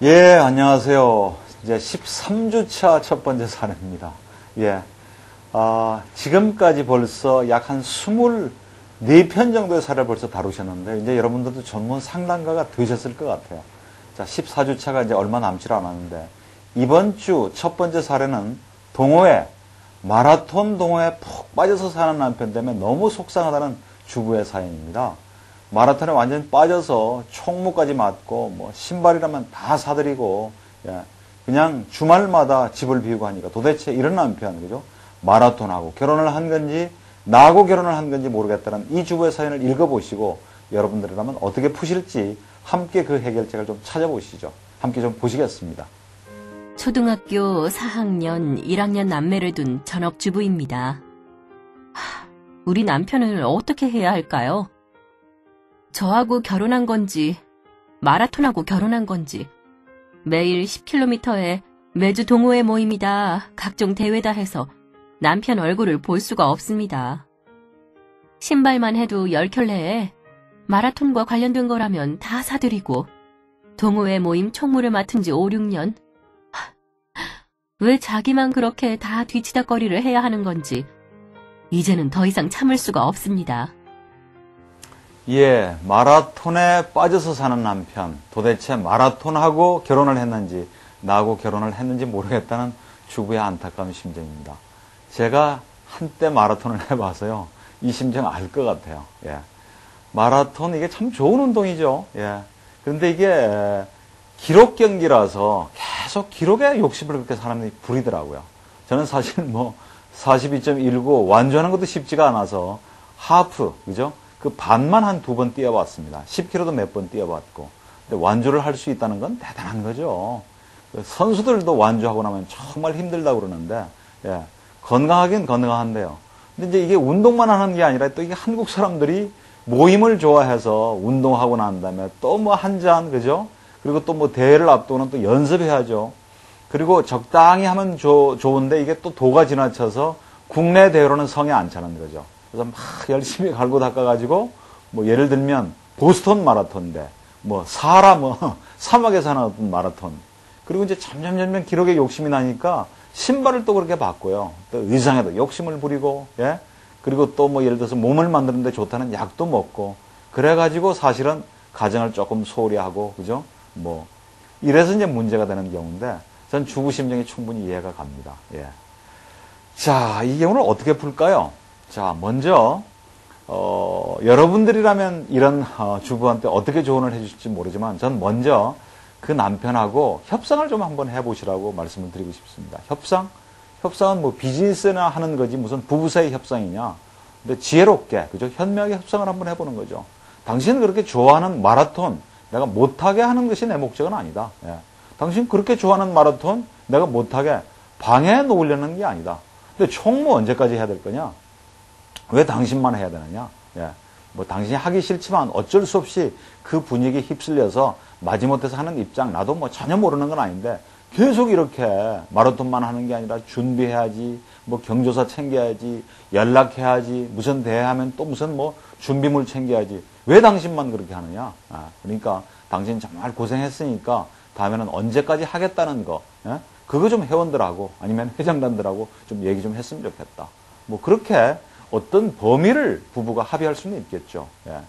예, 안녕하세요. 이제 13주차 첫 번째 사례입니다. 예. 지금까지 벌써 약 한 24편 정도의 사례를 벌써 다루셨는데, 이제 여러분들도 전문 상담가가 되셨을 것 같아요. 자, 14주차가 이제 얼마 남지 않았는데, 이번 주 첫 번째 사례는 동호회, 마라톤 동호회에 푹 빠져서 사는 남편 때문에 너무 속상하다는 주부의 사연입니다. 마라톤에 완전히 빠져서 총무까지 맞고 뭐 신발이라면 다 사드리고 그냥 주말마다 집을 비우고 하니까 도대체 이런 남편, 그죠? 마라톤하고 결혼을 한 건지 나하고 결혼을 한 건지 모르겠다는 이 주부의 사연을 읽어보시고 여러분들이라면 어떻게 푸실지 함께 그 해결책을 좀 찾아보시죠. 함께 좀 보시겠습니다. 초등학교 4학년, 1학년 남매를 둔 전업주부입니다. 우리 남편을 어떻게 해야 할까요? 저하고 결혼한 건지 마라톤하고 결혼한 건지 매일 10km에 매주 동호회 모임이다 각종 대회다 해서 남편 얼굴을 볼 수가 없습니다. 신발만 해도 10켤레에 마라톤과 관련된 거라면 다 사드리고 동호회 모임 총무를 맡은 지 5, 6년 왜 자기만 그렇게 다 뒤치다꺼리를 해야 하는 건지 이제는 더 이상 참을 수가 없습니다. 예, 마라톤에 빠져서 사는 남편. 도대체 마라톤하고 결혼을 했는지 나하고 결혼을 했는지 모르겠다는 주부의 안타까운 심정입니다. 제가 한때 마라톤을 해봐서요. 이 심정 알 것 같아요. 예. 마라톤 이게 참 좋은 운동이죠. 예. 그런데 이게 기록 경기라서 계속 기록에 욕심을 그렇게 사람들이 부리더라고요. 저는 사실 뭐 42.19 완주하는 것도 쉽지가 않아서 하프, 그죠? 그 반만 한 2번 뛰어봤습니다. 10km도 몇 번 뛰어봤고. 근데 완주를 할 수 있다는 건 대단한 거죠. 선수들도 완주하고 나면 정말 힘들다고 그러는데, 예, 건강하긴 건강한데요. 근데 이제 이게 운동만 하는 게 아니라 또 이게 한국 사람들이 모임을 좋아해서 운동하고 난 다음에 또 뭐 한 잔, 그죠? 그리고 또 뭐 대회를 앞두고는 또 연습해야죠. 그리고 적당히 하면 좋은데 이게 또 도가 지나쳐서 국내 대회로는 성에 안 차는 거죠. 그래서 막 열심히 갈고 닦아가지고, 뭐 예를 들면 보스턴 마라톤인데, 뭐 사하라 사막에서 하는 어떤 마라톤. 그리고 이제 점점 기록에 욕심이 나니까 신발을 또 그렇게 바꿔요. 또 의상에도 욕심을 부리고, 예. 그리고 또 뭐 예를 들어서 몸을 만드는데 좋다는 약도 먹고, 그래가지고 사실은 가정을 조금 소홀히 하고, 그죠? 뭐 이래서 이제 문제가 되는 경우인데, 전 주부 심정이 충분히 이해가 갑니다. 예. 자, 이 경우를 어떻게 풀까요? 자, 먼저 여러분들이라면 이런 주부한테 어떻게 조언을 해주실지 모르지만 전 먼저 그 남편하고 협상을 좀 한번 해보시라고 말씀을 드리고 싶습니다. 협상은 뭐 비즈니스나 하는 거지 무슨 부부 사이 협상이냐. 근데 지혜롭게, 그죠? 현명하게 협상을 한번 해보는 거죠. 당신은 그렇게 좋아하는 마라톤 내가 못하게 하는 것이 내 목적은 아니다. 예. 당신 그렇게 좋아하는 마라톤 내가 못하게 방해해 놓으려는 게 아니다. 근데 총무 언제까지 해야 될 거냐? 왜 당신만 해야 되느냐? 예. 뭐 당신이 하기 싫지만 어쩔 수 없이 그 분위기에 휩쓸려서 마지못해서 하는 입장, 나도 뭐 전혀 모르는 건 아닌데 계속 이렇게 마라톤만 하는 게 아니라 준비해야지, 뭐 경조사 챙겨야지, 연락해야지, 무슨 대회하면 또 무슨 뭐 준비물 챙겨야지. 왜 당신만 그렇게 하느냐? 그러니까 당신 정말 고생했으니까 다음에는 언제까지 하겠다는 거, 예? 그거 좀 회원들하고 아니면 회장단들하고 좀 얘기 좀 했으면 좋겠다. 뭐 그렇게 어떤 범위를 부부가 합의할 수는 있겠죠. 예.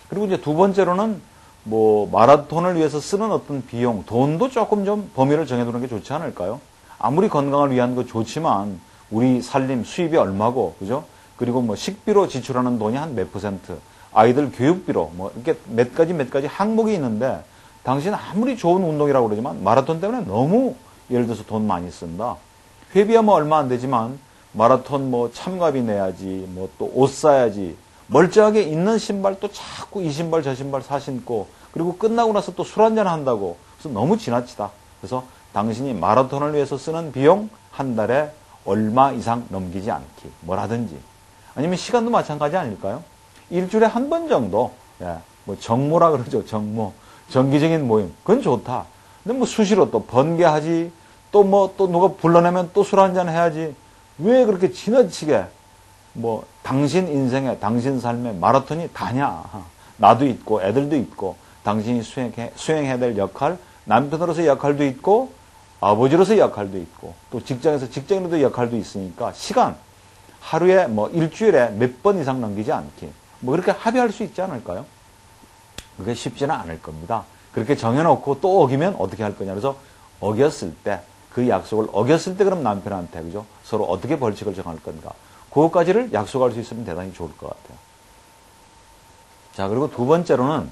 그리고 이제 두 번째로는 뭐 마라톤을 위해서 쓰는 어떤 비용, 돈도 조금 좀 범위를 정해두는 게 좋지 않을까요? 아무리 건강을 위한 거 좋지만 우리 살림 수입이 얼마고, 그죠? 그리고 뭐 식비로 지출하는 돈이 한 몇 %, 아이들 교육비로 뭐 이렇게 몇 가지 항목이 있는데 당신 아무리 좋은 운동이라고 그러지만 마라톤 때문에 너무 예를 들어서 돈 많이 쓴다. 회비야 뭐 얼마 안 되지만 마라톤 뭐 참가비 내야지, 뭐 또 옷 사야지, 멀쩡하게 있는 신발 또 자꾸 이 신발 저 신발 사 신고, 그리고 끝나고 나서 또 술 한잔 한다고. 그래서 너무 지나치다. 그래서 당신이 마라톤을 위해서 쓰는 비용 한 달에 얼마 이상 넘기지 않기. 뭐라든지. 아니면 시간도 마찬가지 아닐까요? 일주일에 한 번 정도, 예, 뭐 정모라 그러죠. 정모. 정기적인 모임. 그건 좋다. 근데 뭐 수시로 또 번개하지, 또 뭐 또 누가 불러내면 또 술 한잔 해야지. 왜 그렇게 지나치게 뭐 당신 인생에 당신 삶에 마라톤이 다냐. 나도 있고 애들도 있고 당신이 수행해야 될 역할 남편으로서의 역할도 있고 아버지로서의 역할도 있고 또 직장에서 직장인으로서의 역할도 있으니까 시간 하루에 뭐 일주일에 몇 번 이상 넘기지 않기 뭐 그렇게 합의할 수 있지 않을까요? 그게 쉽지는 않을 겁니다. 그렇게 정해놓고 또 어기면 어떻게 할 거냐. 그래서 어겼을 때 그 약속을 어겼을 때 그럼 남편한테 그죠? 서로 어떻게 벌칙을 정할 건가. 그것까지를 약속할 수 있으면 대단히 좋을 것 같아요. 자, 그리고 두 번째로는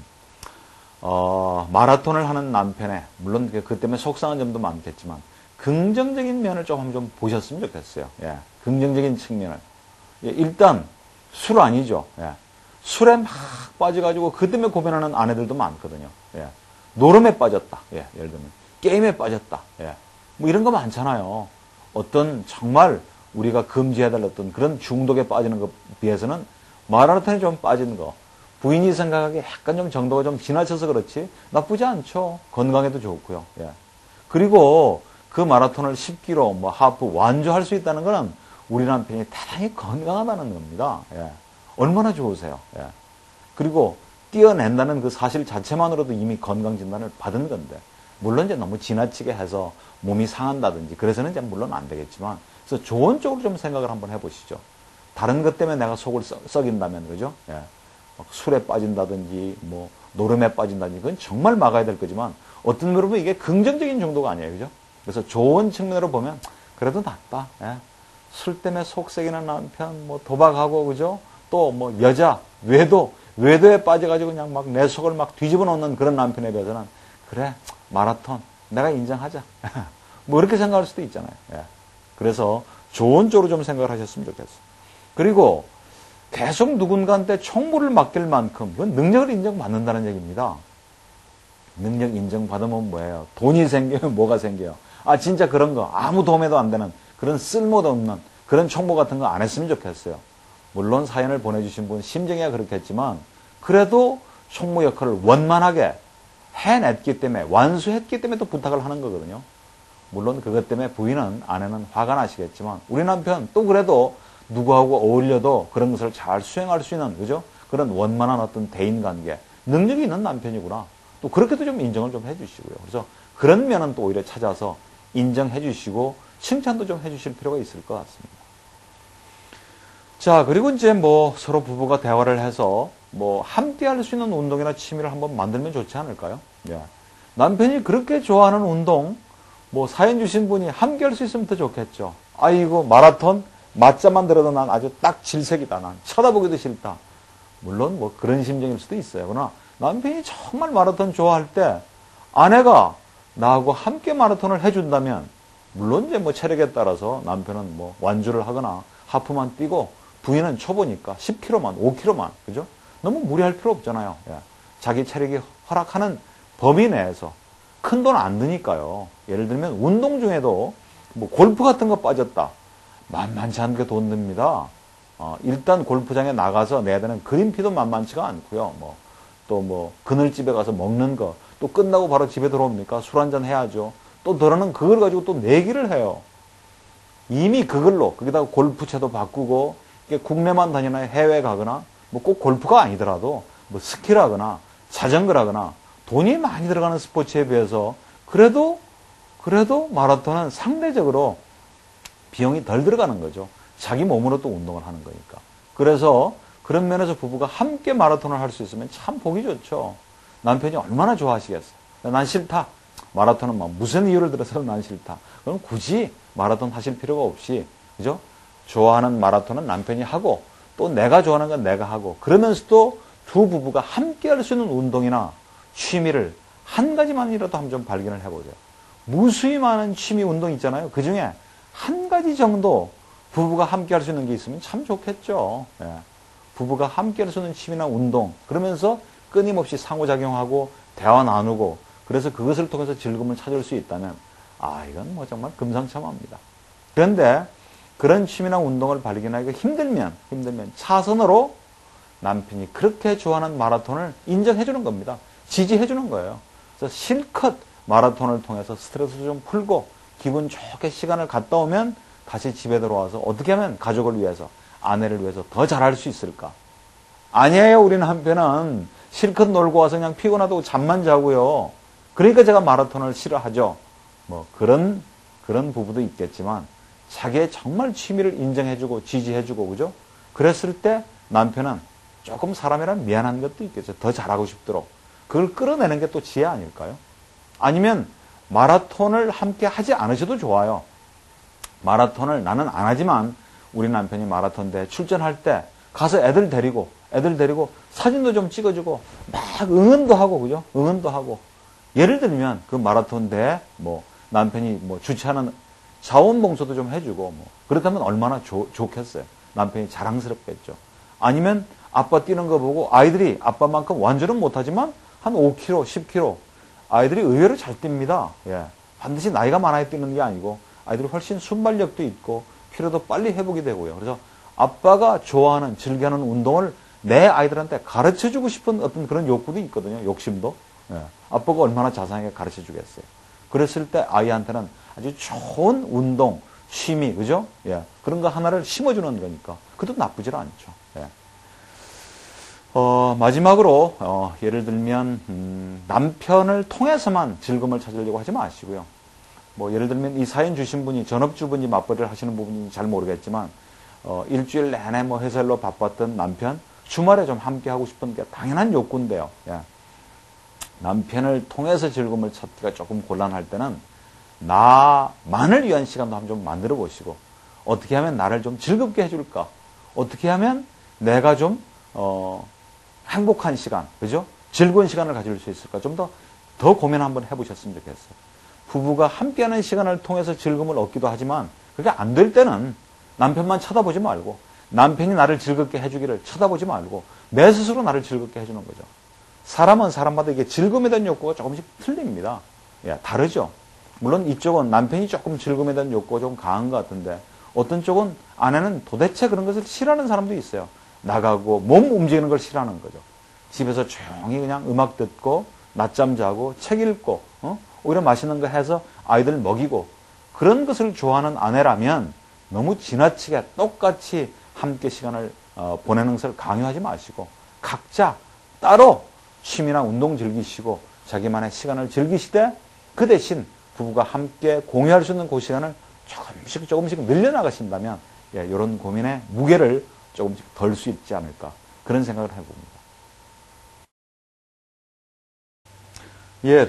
마라톤을 하는 남편의 물론 그 때문에 속상한 점도 많겠지만 긍정적인 면을 좀 보셨으면 좋겠어요. 예, 긍정적인 측면을. 예, 일단 술 아니죠. 예, 술에 막 빠져가지고 그 때문에 고민하는 아내들도 많거든요. 예, 노름에 빠졌다. 예, 예를 들면 게임에 빠졌다. 예, 뭐 이런 거 많잖아요. 어떤 정말 우리가 금지해야 될 어떤 그런 중독에 빠지는 것에 비해서는 마라톤에 좀 빠진 거. 부인이 생각하기에 약간 좀 정도가 좀 지나쳐서 그렇지 나쁘지 않죠. 건강에도 좋고요. 예. 그리고 그 마라톤을 10km, 뭐 하프 완주할 수 있다는 것은 우리 남편이 대단히 건강하다는 겁니다. 예. 얼마나 좋으세요. 예. 그리고 뛰어낸다는 그 사실 자체만으로도 이미 건강 진단을 받은 건데 물론 이제 너무 지나치게 해서 몸이 상한다든지 그래서는 이제 물론 안 되겠지만 그래서 좋은 쪽으로 좀 생각을 한번 해보시죠. 다른 것 때문에 내가 속을 썩인다면 그죠? 예. 막 술에 빠진다든지 뭐 노름에 빠진다든지 그건 정말 막아야 될 거지만 어떤 면으로 보면 이게 긍정적인 정도가 아니에요. 그죠? 그래서 좋은 측면으로 보면 그래도 낫다. 예. 술 때문에 속 썩이는 남편 뭐 도박하고 그죠? 또 뭐 여자 외도에 빠져가지고 그냥 막 내 속을 막 뒤집어 놓는 그런 남편에 비해서는 그래 마라톤 내가 인정하자. 뭐 이렇게 생각할 수도 있잖아요. 예. 그래서 좋은 쪽으로 좀 생각을 하셨으면 좋겠어요. 그리고 계속 누군가한테 총무를 맡길 만큼 그건 능력을 인정받는다는 얘기입니다. 능력 인정받으면 뭐예요? 돈이 생겨요? 뭐가 생겨요? 아 진짜 그런 거 아무 도움에도 안 되는 그런 쓸모도 없는 그런 총무 같은 거 안 했으면 좋겠어요. 물론 사연을 보내주신 분 심정이야 그렇겠지만 그래도 총무 역할을 원만하게 해냈기 때문에 완수했기 때문에 또 부탁을 하는 거거든요. 물론 그것 때문에 부인은 아내는 화가 나시겠지만 우리 남편 또 그래도 누구하고 어울려도 그런 것을 잘 수행할 수 있는 그죠? 그런 원만한 어떤 대인관계 능력이 있는 남편이구나. 또 그렇게도 좀 인정을 좀 해주시고요. 그래서 그런 면은 또 오히려 찾아서 인정해 주시고 칭찬도 좀 해주실 필요가 있을 것 같습니다. 자, 그리고 이제 뭐 서로 부부가 대화를 해서 뭐 함께 할 수 있는 운동이나 취미를 한번 만들면 좋지 않을까요? 예. 남편이 그렇게 좋아하는 운동, 뭐 사연 주신 분이 함께 할 수 있으면 더 좋겠죠. 아이고, 마라톤? 맞자만 들어도 난 아주 딱 질색이다. 난 쳐다보기도 싫다. 물론 뭐 그런 심정일 수도 있어요. 그러나 남편이 정말 마라톤 좋아할 때 아내가 나하고 함께 마라톤을 해준다면 물론 이제 뭐 체력에 따라서 남편은 뭐 완주를 하거나 하프만 뛰고 부인은 초보니까 10km만, 5km만, 그죠? 너무 무리할 필요 없잖아요. 예. 자기 체력이 허락하는 범위 내에서 큰 돈 안 드니까요. 예를 들면 운동 중에도 뭐 골프 같은 거 빠졌다. 만만치 않게 돈 듭니다. 일단 골프장에 나가서 내야 되는 그린피도 만만치가 않고요. 또 그늘집에 가서 먹는 거, 또 끝나고 바로 집에 들어옵니까? 술 한잔 해야죠. 또 더러는 그걸 가지고 또 내기를 해요. 이미 그걸로, 거기다가 골프채도 바꾸고, 국내만 다니나 해외 가거나, 뭐 꼭 골프가 아니더라도, 뭐 스키라거나, 자전거라거나, 돈이 많이 들어가는 스포츠에 비해서, 그래도 마라톤은 상대적으로 비용이 덜 들어가는 거죠. 자기 몸으로 또 운동을 하는 거니까. 그래서 그런 면에서 부부가 함께 마라톤을 할 수 있으면 참 보기 좋죠. 남편이 얼마나 좋아하시겠어요. 난 싫다. 마라톤은 막 무슨 이유를 들어서 난 싫다. 그럼 굳이 마라톤 하실 필요가 없이, 그죠? 좋아하는 마라톤은 남편이 하고, 또 내가 좋아하는 건 내가 하고, 그러면서도 두 부부가 함께 할 수 있는 운동이나 취미를 한 가지만이라도 한번 좀 발견을 해보세요. 무수히 많은 취미 운동 있잖아요. 그 중에 한 가지 정도 부부가 함께 할 수 있는 게 있으면 참 좋겠죠. 예. 부부가 함께 할 수 있는 취미나 운동, 그러면서 끊임없이 상호작용하고 대화 나누고, 그래서 그것을 통해서 즐거움을 찾을 수 있다면, 이건 뭐 정말 금상첨화입니다. 그런데 그런 취미나 운동을 발견하기가 힘들면 차선으로 남편이 그렇게 좋아하는 마라톤을 인정해주는 겁니다. 지지해주는 거예요. 그래서 실컷 마라톤을 통해서 스트레스를 좀 풀고 기분 좋게 시간을 갔다 오면 다시 집에 들어와서 어떻게 하면 가족을 위해서, 아내를 위해서 더 잘할 수 있을까? 아니에요. 우리 남편은 실컷 놀고 와서 그냥 피곤하다고 잠만 자고요. 그러니까 제가 마라톤을 싫어하죠. 뭐 그런 부부도 있겠지만 자기의 정말 취미를 인정해주고 지지해주고 그죠? 그랬을 때 남편은 조금 사람이란 미안한 것도 있겠죠. 더 잘하고 싶도록. 그걸 끌어내는 게 또 지혜 아닐까요? 아니면 마라톤을 함께 하지 않으셔도 좋아요. 마라톤을 나는 안 하지만 우리 남편이 마라톤 대회 출전할 때 가서 애들 데리고 사진도 좀 찍어주고 막 응원도 하고 그죠? 응원도 하고 예를 들면 그 마라톤 대회 뭐 남편이 뭐 주최하는 자원봉사도 좀 해주고 뭐 그렇다면 얼마나 좋겠어요. 남편이 자랑스럽겠죠. 아니면 아빠 뛰는 거 보고 아이들이 아빠만큼 완전은 못하지만 한 5km, 10km 아이들이 의외로 잘 뜁니다. 예. 반드시 나이가 많아야 뛰는 게 아니고 아이들이 훨씬 순발력도 있고 피로도 빨리 회복이 되고요. 그래서 아빠가 좋아하는 즐겨하는 운동을 내 아이들한테 가르쳐주고 싶은 어떤 그런 욕구도 있거든요. 욕심도. 예. 아빠가 얼마나 자상하게 가르쳐주겠어요. 그랬을 때 아이한테는 아주 좋은 운동, 취미, 그죠? 예. 그런 거 하나를 심어주는 거니까. 그것도 나쁘질 않죠. 예. 마지막으로, 예를 들면, 남편을 통해서만 즐거움을 찾으려고 하지 마시고요. 뭐, 예를 들면 이 사연 주신 분이 전업주부인지 맞벌이를 하시는 부분인지 잘 모르겠지만, 일주일 내내 뭐 회사 일로 바빴던 남편, 주말에 좀 함께 하고 싶은 게 당연한 욕구인데요. 예. 남편을 통해서 즐거움을 찾기가 조금 곤란할 때는 나만을 위한 시간도 한번 좀 만들어 보시고 어떻게 하면 나를 좀 즐겁게 해줄까? 어떻게 하면 내가 좀 행복한 시간, 그죠? 즐거운 시간을 가질 수 있을까? 좀 더 고민 한번 해보셨으면 좋겠어요. 부부가 함께하는 시간을 통해서 즐거움을 얻기도 하지만 그게 안 될 때는 남편만 쳐다보지 말고 남편이 나를 즐겁게 해주기를 쳐다보지 말고 내 스스로 나를 즐겁게 해주는 거죠. 사람은 사람마다 이게 즐거움에 대한 욕구가 조금씩 틀립니다. 예, 다르죠. 물론 이쪽은 남편이 조금 즐거움에 대한 욕구가 좀 강한 것 같은데 어떤 쪽은 아내는 도대체 그런 것을 싫어하는 사람도 있어요. 나가고 몸 움직이는 걸 싫어하는 거죠. 집에서 조용히 그냥 음악 듣고 낮잠 자고 책 읽고 오히려 맛있는 거 해서 아이들 먹이고 그런 것을 좋아하는 아내라면 너무 지나치게 똑같이 함께 시간을 보내는 것을 강요하지 마시고 각자 따로 취미나 운동 즐기시고 자기만의 시간을 즐기시되 그 대신 부부가 함께 공유할 수 있는 그 시간을 조금씩 늘려나가신다면 이런 고민의 무게를 조금씩 덜 수 있지 않을까 그런 생각을 해봅니다.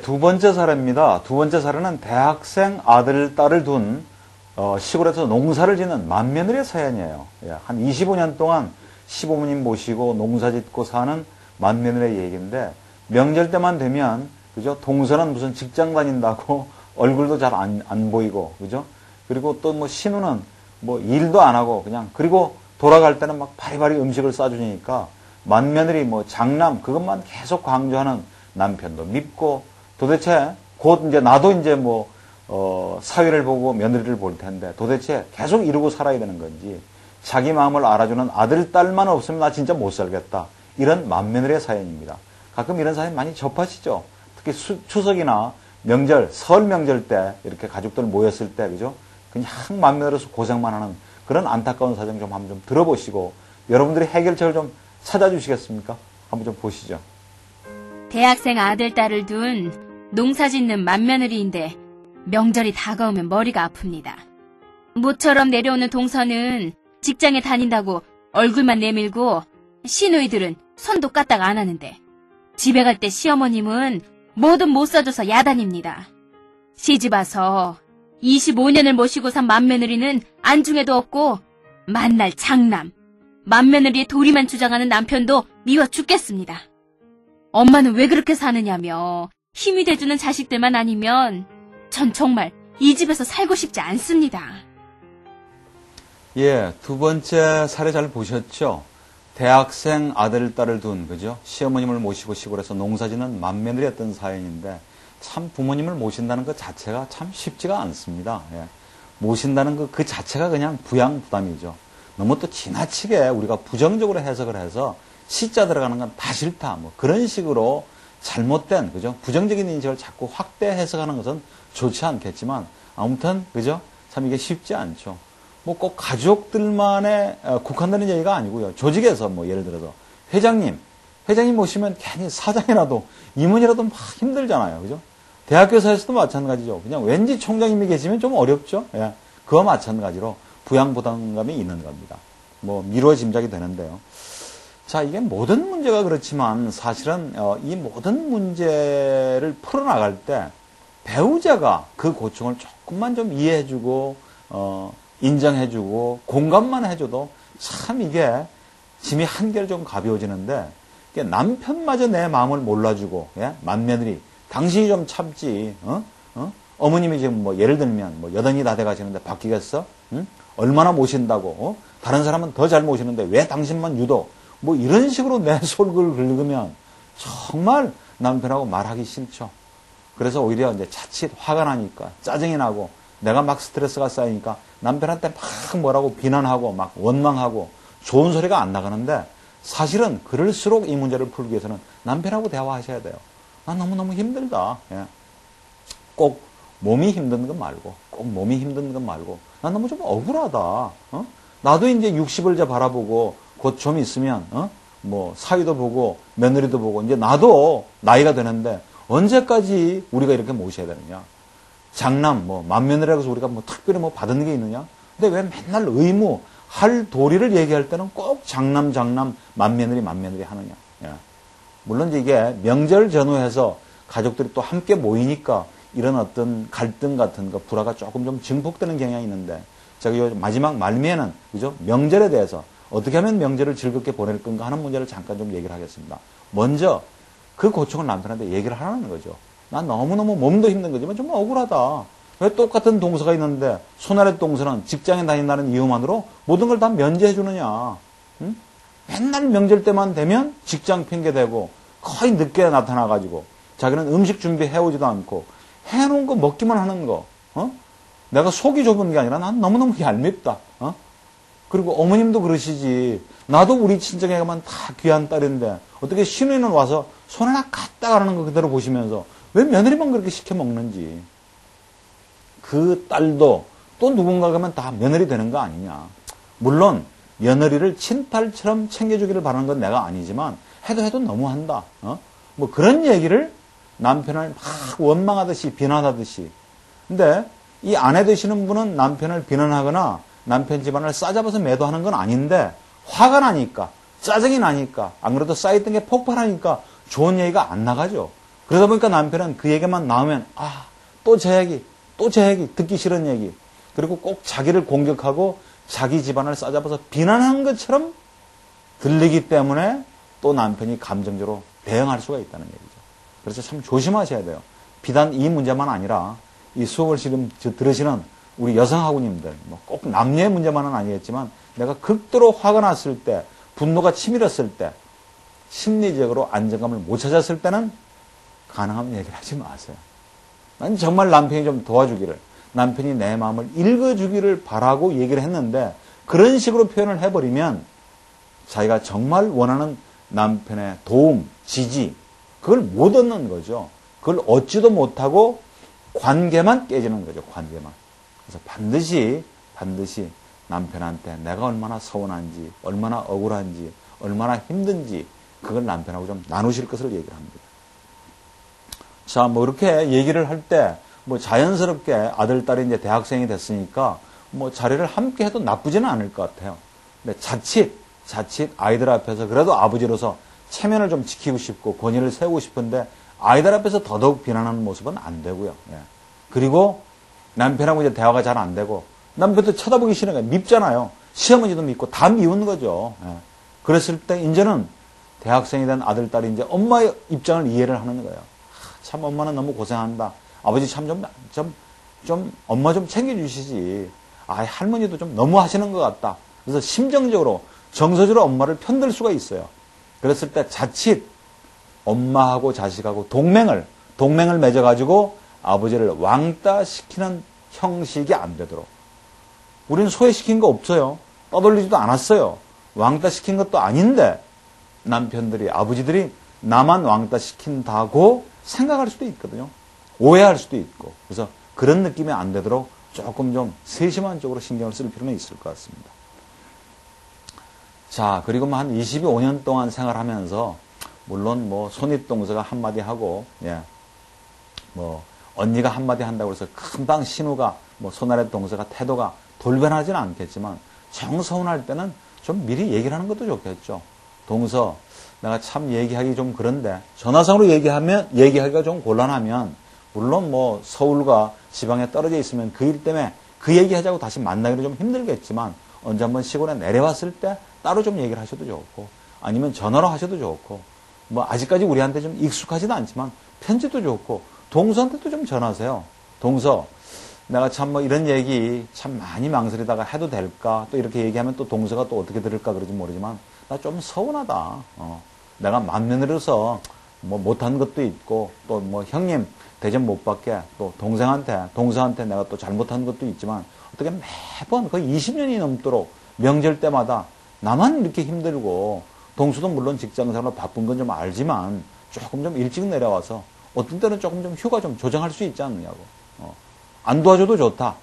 두 번째 사례입니다. 두 번째 사례는 대학생 아들, 딸을 둔 시골에서 농사를 짓는 맏며느리의 사연이에요. 한 25년 동안 시부모님 모시고 농사 짓고 사는 맏며느리의 얘기인데 명절 때만 되면 그죠? 동서는 무슨 직장 다닌다고 얼굴도 잘 안 보이고 그죠? 그리고 또 뭐 신우는 뭐 일도 안 하고 그냥 그리고 돌아갈 때는 막 바리바리 음식을 싸주니까 맏며느리 뭐 장남 그것만 계속 강조하는 남편도 밉고 도대체 곧 이제 나도 이제 뭐 사위를 보고 며느리를 볼 텐데 도대체 계속 이러고 살아야 되는 건지 자기 마음을 알아주는 아들, 딸만 없으면 나 진짜 못 살겠다. 이런 맏며느리의 사연입니다. 가끔 이런 사연 많이 접하시죠? 특히 추석이나 명절, 설 명절 때 이렇게 가족들 모였을 때, 그죠? 그냥 맏며느리로서 고생만 하는 그런 안타까운 사정 좀 한번 좀 들어보시고 여러분들이 해결책을 좀 찾아주시겠습니까? 한번 좀 보시죠. 대학생 아들, 딸을 둔 농사 짓는 맏며느리인데 명절이 다가오면 머리가 아픕니다. 모처럼 내려오는 동서는 직장에 다닌다고 얼굴만 내밀고 시누이들은 손도 까딱 안 하는데 집에 갈 때 시어머님은 뭐든 못 사줘서 야단입니다. 시집 와서 25년을 모시고 산 맏며느리는 안중에도 없고 만날 장남, 맏며느리의 도리만 주장하는 남편도 미워 죽겠습니다. 엄마는 왜 그렇게 사느냐며 힘이 돼주는 자식들만 아니면 전 정말 이 집에서 살고 싶지 않습니다. 두 번째 사례 잘 보셨죠? 대학생 아들, 딸을 둔, 그죠? 시어머님을 모시고 시골에서 농사짓는 맏며느리였던 사연인데 참 부모님을 모신다는 것 자체가 참 쉽지가 않습니다. 모신다는 그 자체가 그냥 부양부담이죠. 너무 또 지나치게 우리가 부정적으로 해석을 해서 시자 들어가는 건 다 싫다. 뭐 그런 식으로 잘못된, 그죠? 부정적인 인식을 자꾸 확대 해석하는 것은 좋지 않겠지만 아무튼, 그죠? 참 이게 쉽지 않죠. 뭐 꼭 가족들만의 국한되는 얘기가 아니고요. 조직에서 뭐 예를 들어서 회장님 모시면 괜히 사장이라도 임원이라도 막 힘들잖아요. 그죠? 대학교사에서도 마찬가지죠. 그냥 왠지 총장님이 계시면 좀 어렵죠. 예. 그와 마찬가지로 부양부담감이 있는 겁니다. 뭐 미루어 짐작이 되는데요. 자, 이게 모든 문제가 그렇지만 사실은 이 모든 문제를 풀어나갈 때 배우자가 그 고충을 조금만 좀 이해해주고 인정해주고 공감만 해줘도 참 이게 짐이 한결 좀 가벼워지는데 남편마저 내 마음을 몰라주고 예? 맏며느리 당신이 좀 참지 어머님이 지금 뭐 예를 들면 뭐 여든이 다 돼가시는데 바뀌겠어? 응? 얼마나 모신다고 다른 사람은 더 잘 모시는데 왜 당신만 유독 뭐 이런 식으로 내 속을 긁으면 정말 남편하고 말하기 싫죠. 그래서 오히려 이제 자칫 화가 나니까 짜증이 나고 내가 막 스트레스가 쌓이니까 남편한테 막 뭐라고 비난하고 막 원망하고 좋은 소리가 안 나가는데 사실은 그럴수록 이 문제를 풀기 위해서는 남편하고 대화하셔야 돼요. 나 너무너무 힘들다. 예. 꼭 몸이 힘든 것 말고 꼭 몸이 힘든 것 말고 나 너무 좀 억울하다. 나도 이제 60을 이제 바라보고 곧 좀 있으면 뭐 사위도 보고 며느리도 보고 이제 나도 나이가 되는데 언제까지 우리가 이렇게 모셔야 되느냐. 장남 뭐 맏며느리라고 해서 우리가 뭐 특별히 뭐 받은 게 있느냐. 근데 왜 맨날 의무 할 도리를 얘기할 때는 꼭 장남 맏며느리 하느냐. 예. 물론 이게 명절 전후해서 가족들이 또 함께 모이니까 이런 어떤 갈등 같은 거 불화가 조금 좀 증폭되는 경향이 있는데 제가 요 마지막 말미에는 그죠? 명절에 대해서 어떻게 하면 명절을 즐겁게 보낼 건가 하는 문제를 잠깐 좀 얘기를 하겠습니다. 먼저 그 고충을 남편한테 얘기를 하라는 거죠. 난 너무너무 몸도 힘든 거지만 좀 억울하다. 왜 똑같은 동서가 있는데 손아래 동서는 직장에 다닌다는 이유만으로 모든 걸 다 면제해 주느냐. 응? 맨날 명절 때만 되면 직장 핑계대고 거의 늦게 나타나가지고 자기는 음식 준비해오지도 않고 해놓은 거 먹기만 하는 거. 내가 속이 좁은 게 아니라 난 너무너무 얄밉다. 그리고 어머님도 그러시지. 나도 우리 친정에 가면 다 귀한 딸인데 어떻게 신우이는 와서 손 하나 갖다 가는 거 그대로 보시면서 왜 며느리만 그렇게 시켜 먹는지. 그 딸도 또 누군가 가면 다 며느리 되는 거 아니냐. 물론 며느리를 친딸처럼 챙겨주기를 바라는 건 내가 아니지만 해도 너무한다. 뭐 그런 얘기를 남편을 막 원망하듯이 비난하듯이. 근데 이 아내 되시는 분은 남편을 비난하거나 남편 집안을 싸잡아서 매도하는 건 아닌데 화가 나니까 짜증이 나니까 안 그래도 쌓였던 게 폭발하니까 좋은 얘기가 안 나가죠. 그러다 보니까 남편은 그 얘기만 나오면 또 제 얘기 듣기 싫은 얘기 그리고 꼭 자기를 공격하고 자기 집안을 싸잡아서 비난하는 것처럼 들리기 때문에 또 남편이 감정적으로 대응할 수가 있다는 얘기죠. 그래서 참 조심하셔야 돼요. 비단 이 문제만 아니라 이 수업을 지금 들으시는 우리 여성학우님들, 뭐 꼭 남녀의 문제만은 아니겠지만 내가 극도로 화가 났을 때, 분노가 치밀었을 때, 심리적으로 안정감을 못 찾았을 때는 가능하면 얘기를 하지 마세요. 난 정말 남편이 좀 도와주기를, 남편이 내 마음을 읽어주기를 바라고 얘기를 했는데 그런 식으로 표현을 해버리면 자기가 정말 원하는 남편의 도움, 지지, 그걸 못 얻는 거죠. 그걸 얻지도 못하고 관계만 깨지는 거죠. 관계만. 그래서 반드시 남편한테 내가 얼마나 서운한지, 얼마나 억울한지, 얼마나 힘든지 그걸 남편하고 좀 나누실 것을 얘기를 합니다. 자, 뭐 이렇게 얘기를 할 때 뭐 자연스럽게 아들, 딸이 이제 대학생이 됐으니까 뭐 자리를 함께 해도 나쁘지는 않을 것 같아요. 근데 자칫 아이들 앞에서 그래도 아버지로서 체면을 좀 지키고 싶고 권위를 세우고 싶은데 아이들 앞에서 더더욱 비난하는 모습은 안 되고요. 예. 그리고 남편하고 이제 대화가 잘 안 되고 남편도 쳐다보기 싫은 거예요. 밉잖아요. 시어머니도 밉고 다 미운 거죠. 예. 그랬을 때 이제는 대학생이 된 아들, 딸이 이제 엄마의 입장을 이해를 하는 거예요. 참 엄마는 너무 고생한다. 아버지 참 좀 엄마 좀 챙겨주시지. 할머니도 좀 너무 하시는 것 같다. 그래서 심정적으로 정서적으로 엄마를 편들 수가 있어요. 그랬을 때 자칫 엄마하고 자식하고 동맹을 맺어가지고 아버지를 왕따시키는 형식이 안 되도록. 우리는 소외시킨 거 없어요. 떠돌리지도 않았어요. 왕따시킨 것도 아닌데 남편들이, 아버지들이 나만 왕따시킨다고 생각할 수도 있거든요. 오해할 수도 있고. 그래서 그런 느낌이 안 되도록 조금 좀 세심한 쪽으로 신경을 쓸 필요는 있을 것 같습니다. 자, 그리고 뭐 한 25년 동안 생활하면서 물론 뭐 손윗동서가 한마디 하고, 뭐 언니가 한마디 한다고 해서 금방 신우가 뭐 손아래 동서가 태도가 돌변하지는 않겠지만 정서운할 때는 좀 미리 얘기를 하는 것도 좋겠죠. 동서, 내가 참 얘기하기 좀 그런데 전화상으로 얘기하기가 좀 곤란하면 물론 뭐 서울과 지방에 떨어져 있으면 그 일 때문에 그 얘기하자고 다시 만나기는 좀 힘들겠지만 언제 한번 시골에 내려왔을 때 따로 좀 얘기를 하셔도 좋고 아니면 전화로 하셔도 좋고 뭐 아직까지 우리한테 좀 익숙하지도 않지만 편지도 좋고 동서한테도 좀 전하세요. 동서, 내가 참 뭐 이런 얘기 참 많이 망설이다가 해도 될까? 또 이렇게 얘기하면 또 동서가 또 어떻게 들을까 그러지 모르지만 나 좀 서운하다. 내가 맏며느리로서 뭐 못한 것도 있고 또 뭐 형님 대접 못 받게 또 동서한테 내가 또 잘못한 것도 있지만 어떻게 매번 거의 20년이 넘도록 명절 때마다 나만 이렇게 힘들고 동서도 물론 직장생활로 바쁜 건 좀 알지만 조금 좀 일찍 내려와서 어떤 때는 조금 좀 휴가 좀 조정할 수 있지 않느냐고. 안 도와줘도 좋다.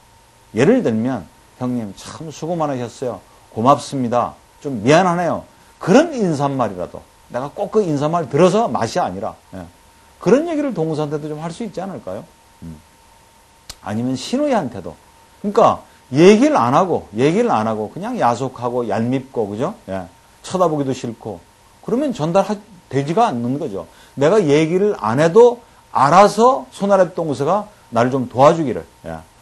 예를 들면 형님 참 수고 많으셨어요. 고맙습니다. 좀 미안하네요. 그런 인사말이라도 내가 꼭 그 인사말 들어서 맛이 아니라 그런 얘기를 동서한테도 좀 할 수 있지 않을까요? 아니면 신우이한테도. 그러니까 얘기를 안 하고 그냥 야속하고 얄밉고 그죠? 쳐다보기도 싫고 그러면 전달되지가 않는 거죠. 내가 얘기를 안 해도 알아서 손아래 동서가 나를 좀 도와주기를,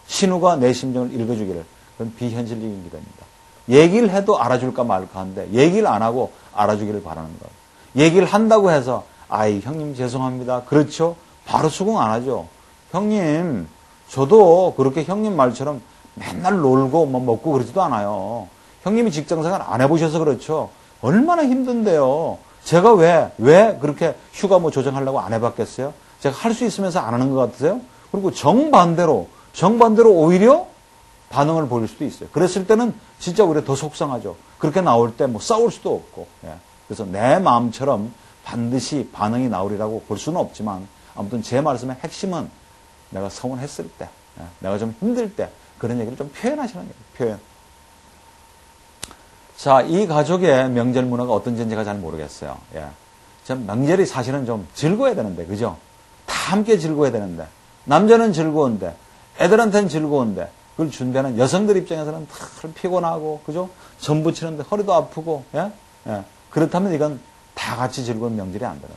신우가 내 심정을 읽어주기를, 그건 비현실적인 기도입니다. 얘기를 해도 알아줄까 말까 하는데 얘기를 안 하고 알아주기를 바라는 거예요. 얘기를 한다고 해서 아이 형님 죄송합니다. 그렇죠? 바로 수긍 안 하죠. 형님 저도 그렇게 형님 말처럼 맨날 놀고 뭐 먹고 그러지도 않아요. 형님이 직장생활 안 해보셔서 그렇죠. 얼마나 힘든데요. 제가 왜 그렇게 휴가 뭐 조정하려고 안 해봤겠어요? 제가 할 수 있으면서 안 하는 것 같으세요? 그리고 정반대로 오히려 반응을 보일 수도 있어요. 그랬을 때는 진짜 오히려 더 속상하죠. 그렇게 나올 때 뭐 싸울 수도 없고. 그래서 내 마음처럼 반드시 반응이 나오리라고 볼 수는 없지만 아무튼 제 말씀의 핵심은 내가 서운했을 때, 내가 좀 힘들 때 그런 얘기를 좀 표현하시는 거예요. 표현. 자, 이 가족의 명절 문화가 어떤지 제가 잘 모르겠어요. 전 명절이 사실은 좀 즐거워야 되는데, 그죠? 다 함께 즐거워야 되는데, 남자는 즐거운데, 애들한테는 즐거운데, 그걸 준비하는 여성들 입장에서는 다 피곤하고, 그죠? 전 부치는데 허리도 아프고, 그렇다면 이건 다 같이 즐거운 명절이 안 되는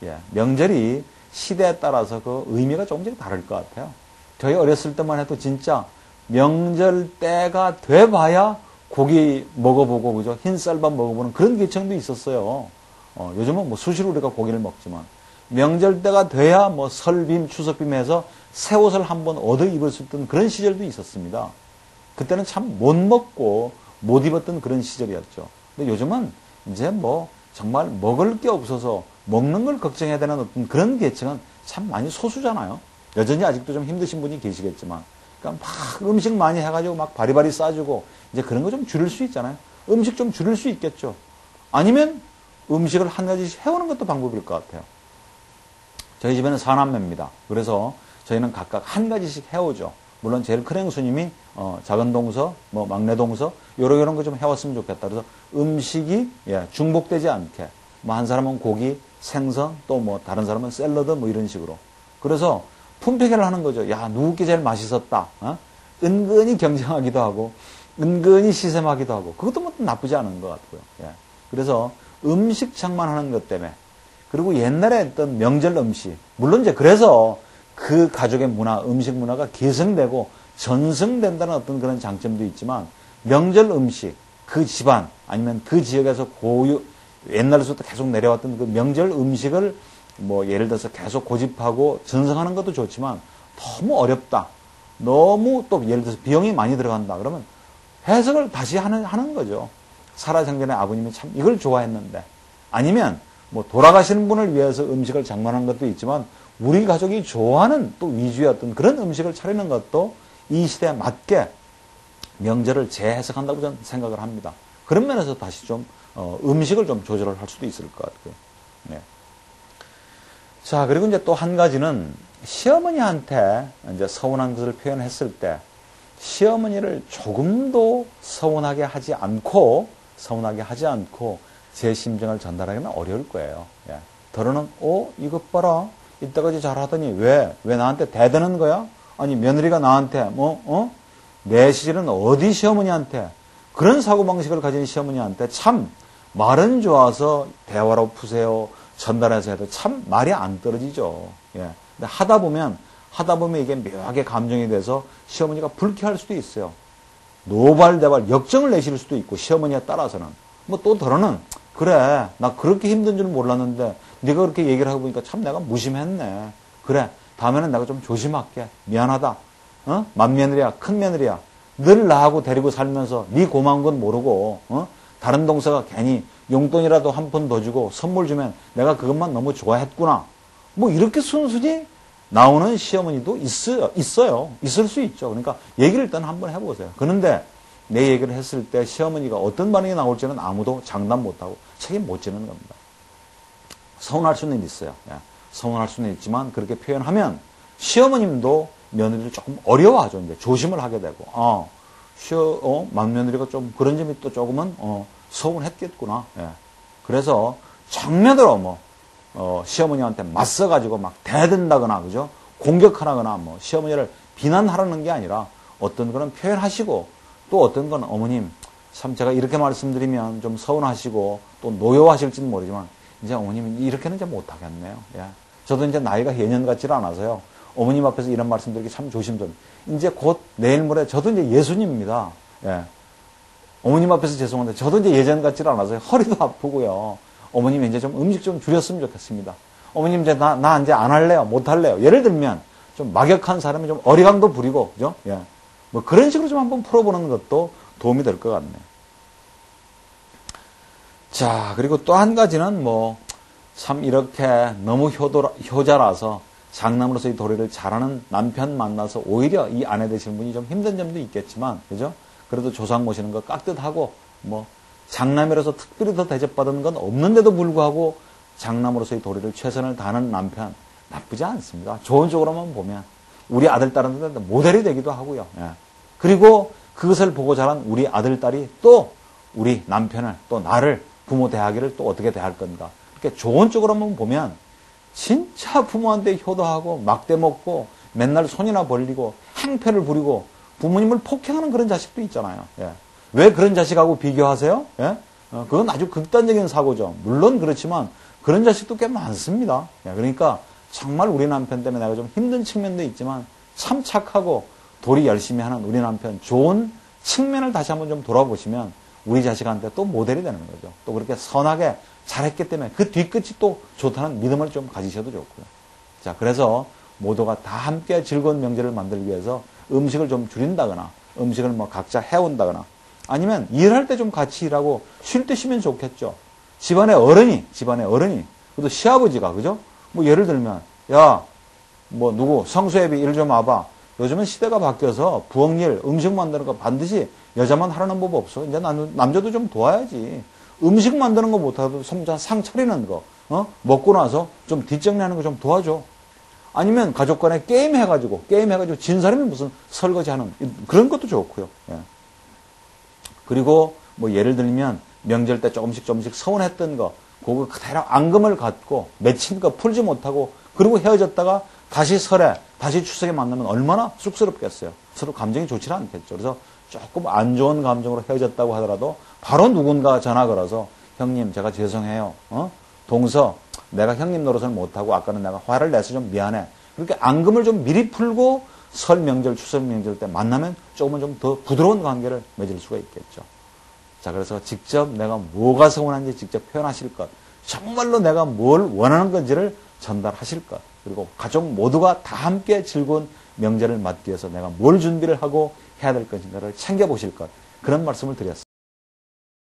거죠. 명절이 시대에 따라서 그 의미가 조금씩 다를 것 같아요. 저희 어렸을 때만 해도 진짜 명절 때가 돼봐야 고기 먹어보고, 그죠? 흰쌀밥 먹어보는 그런 계층도 있었어요. 요즘은 뭐 수시로 우리가 고기를 먹지만, 명절 때가 돼야 뭐 설빔, 추석빔 해서 새 옷을 한번 얻어 입을 수 있던 그런 시절도 있었습니다. 그때는 참 못 먹고 못 입었던 그런 시절이었죠. 근데 요즘은 이제 뭐 정말 먹을 게 없어서 먹는 걸 걱정해야 되는 어떤 그런 계층은 참 많이 소수잖아요. 여전히 아직도 좀 힘드신 분이 계시겠지만. 그러니까 막 음식 많이 해가지고 막 바리바리 싸주고 이제 그런 거 좀 줄일 수 있잖아요. 음식 좀 줄일 수 있겠죠. 아니면 음식을 한 가지씩 해오는 것도 방법일 것 같아요. 저희 집에는 4남매입니다. 그래서 저희는 각각 한 가지씩 해오죠. 물론 제일 큰 형수님이 작은 동서, 뭐 막내 동서 요런 거 좀 해왔으면 좋겠다. 그래서 음식이 중복되지 않게 뭐 한 사람은 고기, 생선 또 뭐 다른 사람은 샐러드 뭐 이런 식으로. 그래서 품평회를 하는 거죠. 야, 누구께 제일 맛있었다. 은근히 경쟁하기도 하고 은근히 시샘하기도 하고 그것도 뭐 나쁘지 않은 것 같고요. 그래서 음식 장만하는 것 때문에 그리고 옛날에 했던 명절 음식 물론 이제 그래서 그 가족의 문화, 음식 문화가 계승되고 전승된다는 어떤 그런 장점도 있지만 명절 음식, 그 집안 아니면 그 지역에서 옛날에서부터 계속 내려왔던 그 명절 음식을 뭐 예를 들어서 계속 고집하고 전승하는 것도 좋지만 너무 어렵다. 너무 또 예를 들어서 비용이 많이 들어간다. 그러면 해석을 다시 하는 거죠. 살아생전에 아버님이 참 이걸 좋아했는데 아니면 뭐 돌아가시는 분을 위해서 음식을 장만하는 것도 있지만 우리 가족이 좋아하는 또 위주의 어떤 그런 음식을 차리는 것도 이 시대에 맞게 명절을 재해석한다고 저는 생각을 합니다. 그런 면에서 다시 좀 음식을 좀 조절을 할 수도 있을 것 같고요. 자, 그리고 이제 또 한 가지는 시어머니한테 이제 서운한 것을 표현했을 때 시어머니를 조금도 서운하게 하지 않고 제 심정을 전달하기는 어려울 거예요. 더러는 이것 봐라. 이때까지 잘하더니 왜 나한테 대드는 거야? 아니 며느리가 나한테 내 시절은 어디 시어머니한테 그런 사고방식을 가진 시어머니한테 참 말은 좋아서 대화로 푸세요 전달해서 해도 참 말이 안 떨어지죠. 예. 근데 하다 보면 이게 묘하게 감정이 돼서 시어머니가 불쾌할 수도 있어요. 노발대발 역정을 내실 수도 있고 시어머니에 따라서는 뭐 또 더러는 그래 나 그렇게 힘든 줄 몰랐는데 네가 그렇게 얘기를 하고 보니까 참 내가 무심했네. 그래 다음에는 내가 좀 조심할게. 미안하다. 맏며느리야 큰 며느리야 늘 나하고 데리고 살면서 네 고마운 건 모르고 다른 동서가 괜히 용돈이라도 한 푼 더 주고 선물 주면 내가 그것만 너무 좋아했구나. 뭐 이렇게 순순히 나오는 시어머니도 있어요. 있을 수 있죠. 그러니까 얘기를 일단 한번 해보세요. 그런데 내 얘기를 했을 때 시어머니가 어떤 반응이 나올지는 아무도 장담 못하고 책임 못 지는 겁니다. 서운할 수는 있어요. 예. 서운할 수는 있지만 그렇게 표현하면 시어머님도 며느리를 조금 어려워하죠. 이제 조심을 하게 되고 맏며느리가 좀 그런 점이 또 조금은 서운했겠구나. 예. 그래서 정면으로 시어머니한테 맞서가지고 막 대든다거나 그죠? 공격하거나 시어머니를 비난하라는 게 아니라 어떤 거는 표현하시고 또 어떤 건 어머님 참 제가 이렇게 말씀드리면 좀 서운하시고 또 노여워하실지는 모르지만 이제 어머님이 이렇게는 이제 못하겠네요. 예. 저도 이제 나이가 예년 같지는 않아서요. 어머님 앞에서 이런 말씀드리기 참 조심스럽습니다. 이제 곧 내일 모레 저도 이제 예수님입니다. 예. 어머님 앞에서 죄송한데 저도 이제 예전 같지는 않아서요. 허리도 아프고요. 어머님 이제 좀 음식 좀 줄였으면 좋겠습니다. 어머님 이제 나 이제 안 할래요. 못 할래요. 예를 들면 좀 막역한 사람이 좀 어리광도 부리고 그죠? 예. 뭐 그런 식으로 좀 한번 풀어보는 것도 도움이 될 것 같네요. 자, 그리고 또 한 가지는 참 이렇게 너무 효자라서 장남으로서의 도리를 잘하는 남편 만나서 오히려 이 아내 되시는 분이 좀 힘든 점도 있겠지만, 그죠? 그래도 조상 모시는 거 깍듯하고, 장남이라서 특별히 더 대접받은 건 없는데도 불구하고 장남으로서의 도리를 최선을 다하는 남편, 나쁘지 않습니다. 좋은 쪽으로만 보면. 우리 아들, 딸한테 모델이 되기도 하고요. 예. 그리고 그것을 보고 자란 우리 아들, 딸이 또 우리 남편을, 또 나를, 부모 대하기를 또 어떻게 대할 건가. 이렇게 좋은 쪽으로만 보면 진짜 부모한테 효도하고 막대 먹고 맨날 손이나 벌리고 행패를 부리고 부모님을 폭행하는 그런 자식도 있잖아요. 예. 왜 그런 자식하고 비교하세요? 예? 그건 아주 극단적인 사고죠. 물론 그렇지만 그런 자식도 꽤 많습니다. 예. 그러니까 정말 우리 남편 때문에 내가 좀 힘든 측면도 있지만 참 착하고 도리 열심히 하는 우리 남편 좋은 측면을 다시 한번 좀 돌아보시면 우리 자식한테 또 모델이 되는 거죠. 또 그렇게 선하게 잘했기 때문에 그 뒤끝이 또 좋다는 믿음을 좀 가지셔도 좋고요. 자, 그래서 모두가 다 함께 즐거운 명절을 만들기 위해서 음식을 좀 줄인다거나 음식을 각자 해온다거나 아니면 일할 때 좀 같이 일하고 쉴 때 쉬면 좋겠죠. 집안의 어른이 그래도 시아버지가 그죠? 예를 들면 야 누구 성수애비 일 좀 와봐. 요즘은 시대가 바뀌어서 부엌일 음식 만드는 거 반드시 여자만 하라는 법 없어. 이제 남자도 좀 도와야지. 음식 만드는 거 못하도 상 차리는 거 먹고 나서 좀 뒷정리하는 거 좀 도와줘. 아니면 가족 간에 게임 해가지고 진 사람이 무슨 설거지하는 그런 것도 좋고요. 예. 그리고 예를 들면 명절 때 조금씩 서운했던 거 그거 그대로 앙금을 갖고 맺힌 거 풀지 못하고 그리고 헤어졌다가 다시 설에 다시 추석에 만나면 얼마나 쑥스럽겠어요. 서로 감정이 좋지 않겠죠. 그래서 조금 안 좋은 감정으로 헤어졌다고 하더라도 바로 누군가 전화 걸어서 형님 제가 죄송해요. 동서 내가 형님 노릇을 못하고 아까는 내가 화를 내서 좀 미안해. 그렇게 앙금을 좀 미리 풀고 설 명절 추석 명절 때 만나면 조금은 좀 더 부드러운 관계를 맺을 수가 있겠죠. 자, 그래서 직접 내가 뭐가 서운한지 직접 표현하실 것, 정말로 내가 뭘 원하는 건지를 전달하실 것, 그리고 가족 모두가 다 함께 즐거운 명절을 맞기 위해서 내가 뭘 준비를 하고 해야 될 것인가를 챙겨보실 것, 그런 말씀을 드렸습니다.